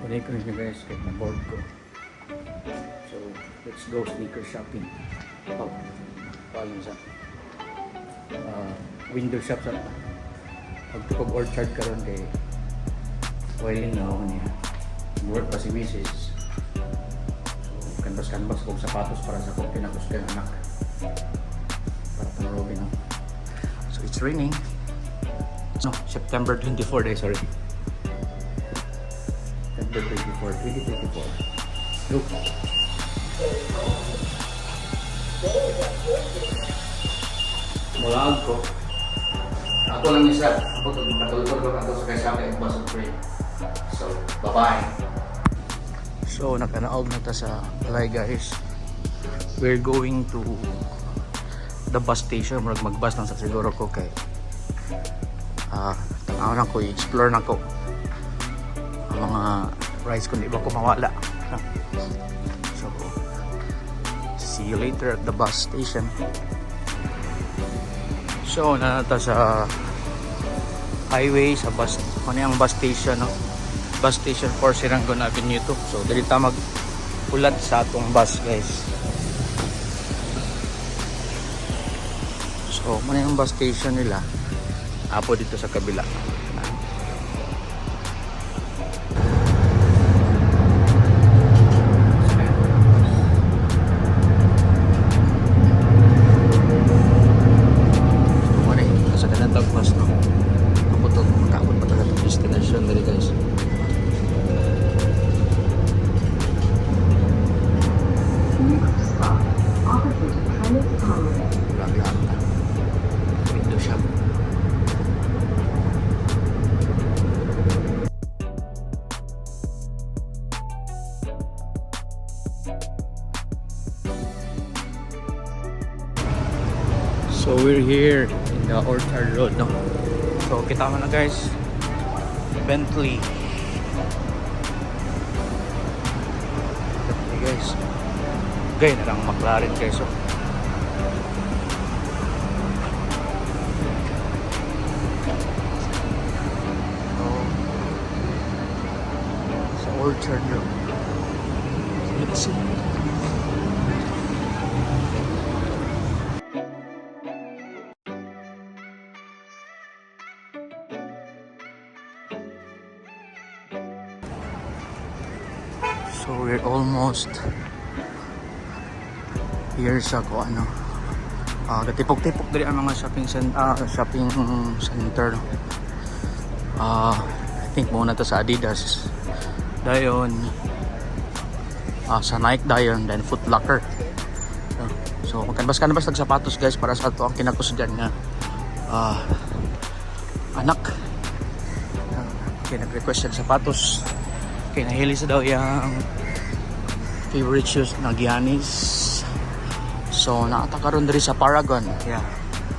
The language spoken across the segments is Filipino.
Today ko nyo guys, kahit na-board ko. So, let's go sneaker shopping. Oh, paano sa window shop sa pag-orchard ka ron kay oiling na ako niya. Work pa si Mrs. So, canvas kong sapatos para sa kong pinakusgan anak. Para panarobin ako. So, it's raining. No, September 24 day, sorry. September 24, 2024. Look. Mulaan ko. Ako lang isa. Ako ito, katulog ko sa kaysa akin yung bus of train. So, bye-bye. So, nakanaog na ta sa Palay guys. We're going to the bus station. Mag-bus lang sa siguro ko kay tanaw na ko, i-explore na ko ang mga rides kung di ba ko mawala. So, see you later at the bus station. So, nanata sa highway sa bus, ano yung bus station, no? Bus station for Sirangon Avenue 2. So, dili ta mag-ulat sa atong bus guys. So, ano yung bus station nila? Apo dito sa kabila. So we're here in the Orchard Road, no? So kita mo na guys, Bentley guys. Gay na lang McLaren guys. So sa Orchard Road. Let's see. So we're almost here sa ano, gatipok-tipok dali ang mga shopping center. I think muna to sa Adidas, dayon sa Nike, dayon then Foot Locker. So magkanbas-kanbas tag sapatos guys para sa ato ang kinakusgan nga anak. Kaya nag-request siya sapatos. Okay, nahili sa daw yung favorite shoes na Giannis. So, nakatakaroon diri sa Paragon. Yeah.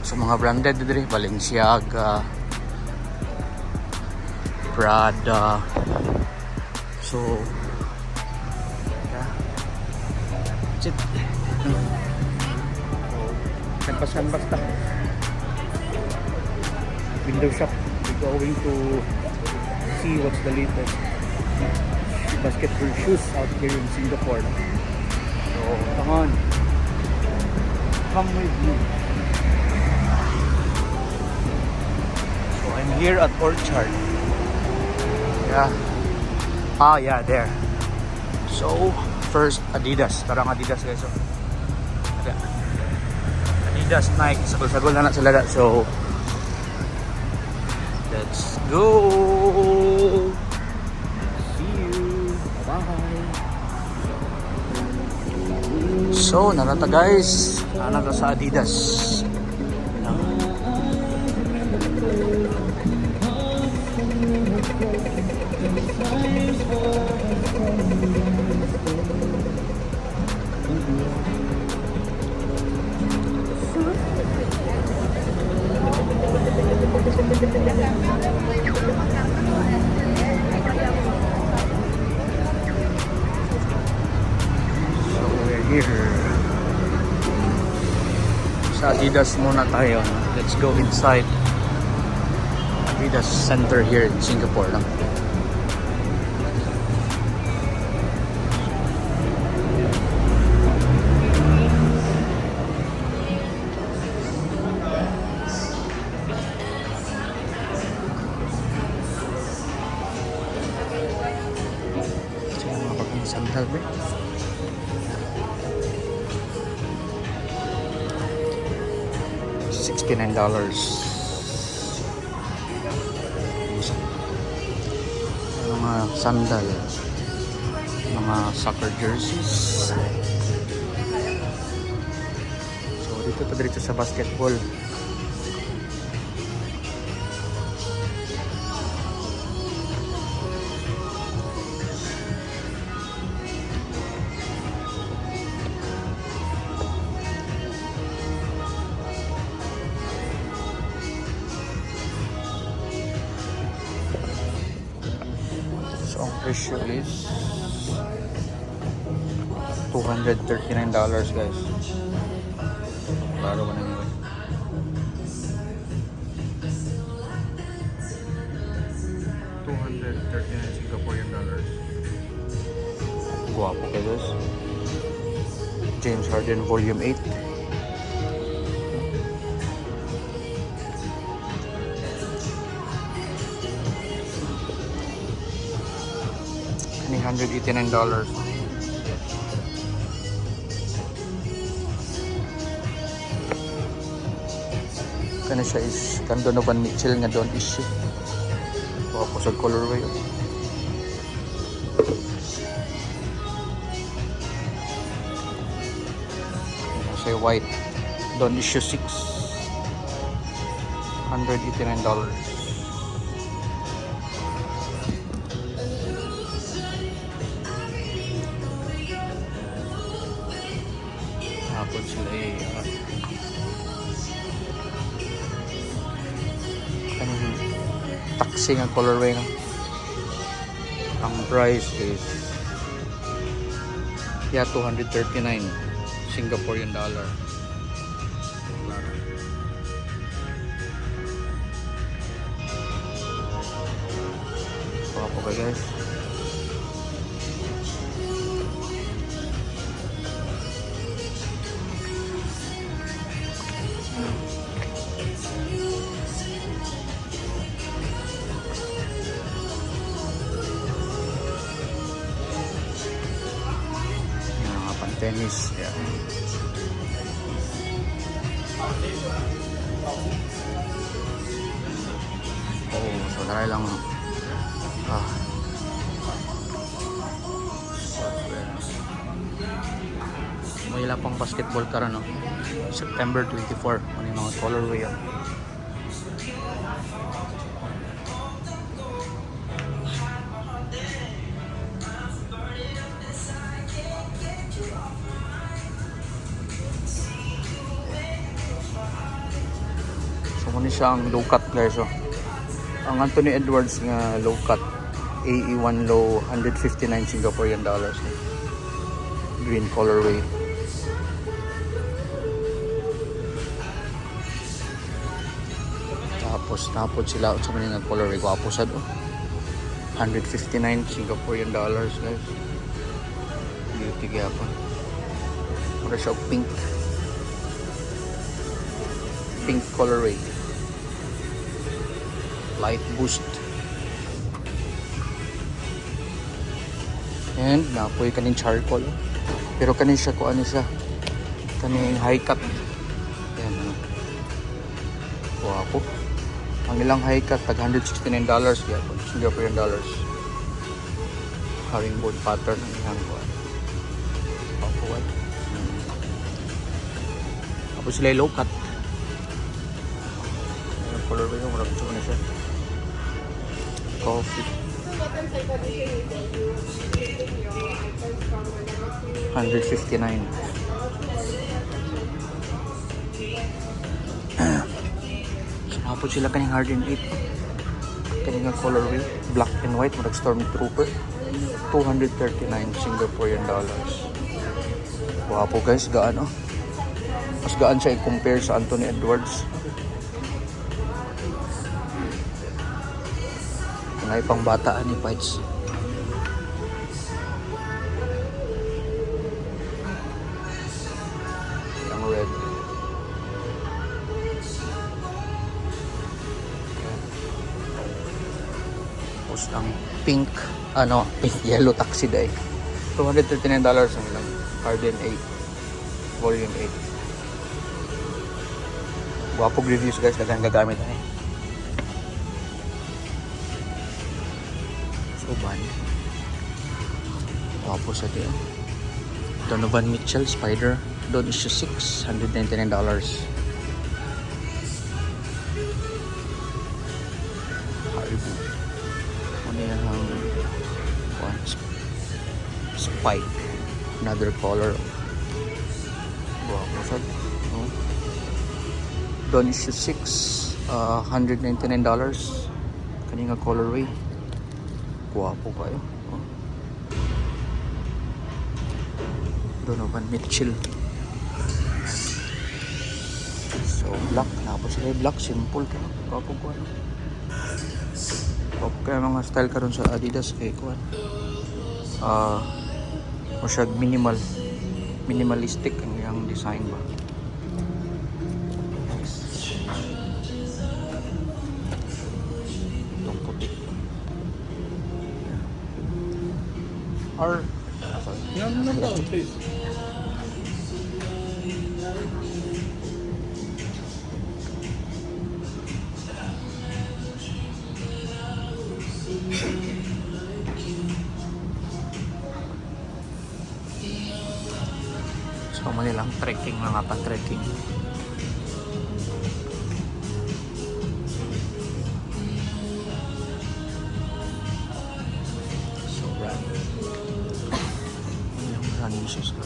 So, mga branded diri, Balenciaga, Prada. So, yeah. That's it. Nagpasan basta. Window shop. We're going to see what's the latest basketball shoes out here in Singapore. So, come on. Come with me. So, I'm here at Orchard. Yeah. Yeah, there. So, first, Adidas. Tarang Adidas guys. So, Adidas, Nike. Sagol-sagol na sila. So, let's go. So, narata guys, narata sa Adidas. So, we're here. Sa Adidas muna tayo. Let's go inside Adidas Center here in Singapore. sandal ba? $69. Mga sandal, mga soccer jerseys. So dito pa dito sa basketball. So ang presyo is $239 guys. Klaro ba na yun? $239 Singaporean dollars. Guwapo kayo guys. James Harden Volume 8. $189. Kana siya is Donovan Mitchell nga doon issue. Ako sa colorway. Siya white. Doon issue 6. $189. Hapon sila taxi nga colorway nga. Ang price is 239 Singaporean dollar. Ako guys. Tennis, yeah. Oh, so naray lang. May ilang pang basketball karon no. September 24, ano yung mga colorway yan. Muna siyang low cut guys. So, ang Anthony Edwards nga low cut AE1 low 159 Singaporean dollars. Green colorway. Tapos sila sa mga colorway gwapo sad 159 Singaporean dollars guys. Beauty gyapon. Mura siya pink colorway. Light boost. And napoy kaning charcoal. Pero kanin siya ko ano siya. Kaning high cut. Ayan. Wapo. Ang ilang high cut tag $169 yeah, Singaporean dollars. Herringbone pattern ang ilang ko. Wapo. Tapos sila low cut. Colorway ko mura gusto ko na siya. Coffee. 159. Sinapot sila kaning Harden 8. Kaning colorway, black and white, murag Stormtrooper. 239 Singaporean dollars. Wapo guys, gaan oh. Mas gaan siya i-compare sa Anthony Edwards. Ngay pang bataan ni Pites. Ang red. Tapos ang pink, pink yellow taxi day. $239 ang lang. Harden 8. Volume 8. Wapog reviews guys, dagang gagamit na eh. Suban. Wapo sa tiyo. Donovan Mitchell Spider. Doon issue 6, $199. Haribo. Ano yung Spike. Another color. Wapo sa tiyo. Doon issue 6, $199. Kaninga colorway. Guwapo kayo. Donovan Mitchell. So black, tapos sila black, simple ka. Guwapo ko ano. Okay, mga style karon sa Adidas kay kuan. Masyag minimalistic ang iyang design ba. Or No, please. so manilang trekking, mga pan-trekking. So running shoes ka.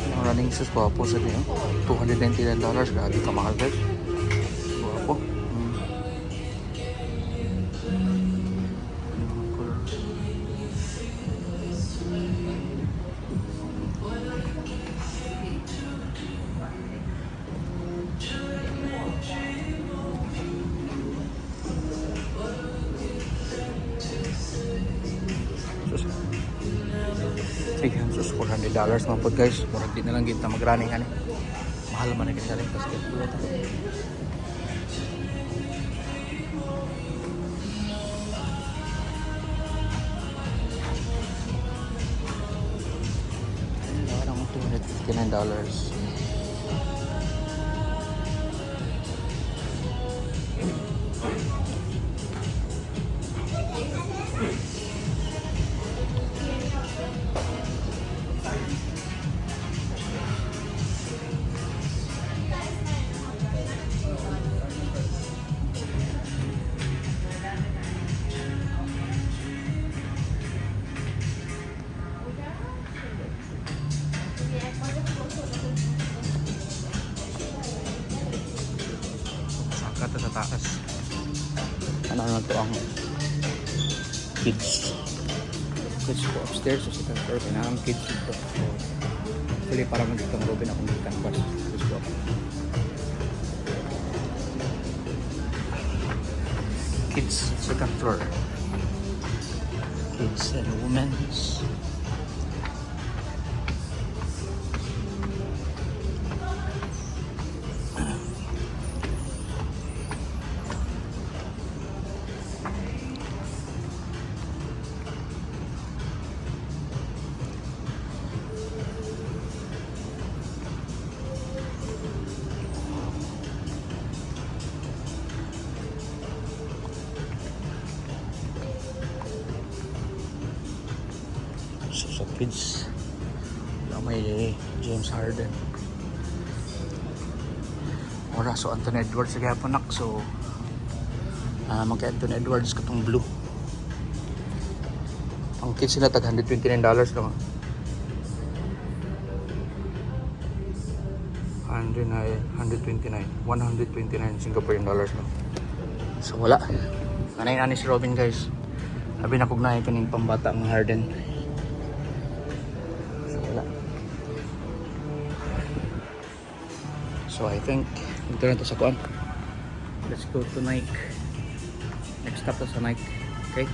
Yung running shoes pa po sa niyo. $299. Grabe ka mahal guys. Guwapo. Sus, $400 mga po guys. Murag din na lang kita mag-running ano. Mahal man na kasi rin basketball ito. Parang $259. Kata sa taas. Ano na to ang kids ko upstairs so sa third floor na ang kids dito. So actually para magitong Robin akong canvas. Kids ko. Kids second floor. Kids and women's. So sa kids may James Harden ora so Anthony Edwards sa gaponak so magka Anthony Edwards katong blue ang kids sila tag $129 lang 129 Singaporean dollars lang so wala kanay na ni si Robin guys sabi na pugnahin kaning pambata ang Harden. So I think ito na to sa kuan. Let's go to Nike. Next stop to sa Nike. Okay?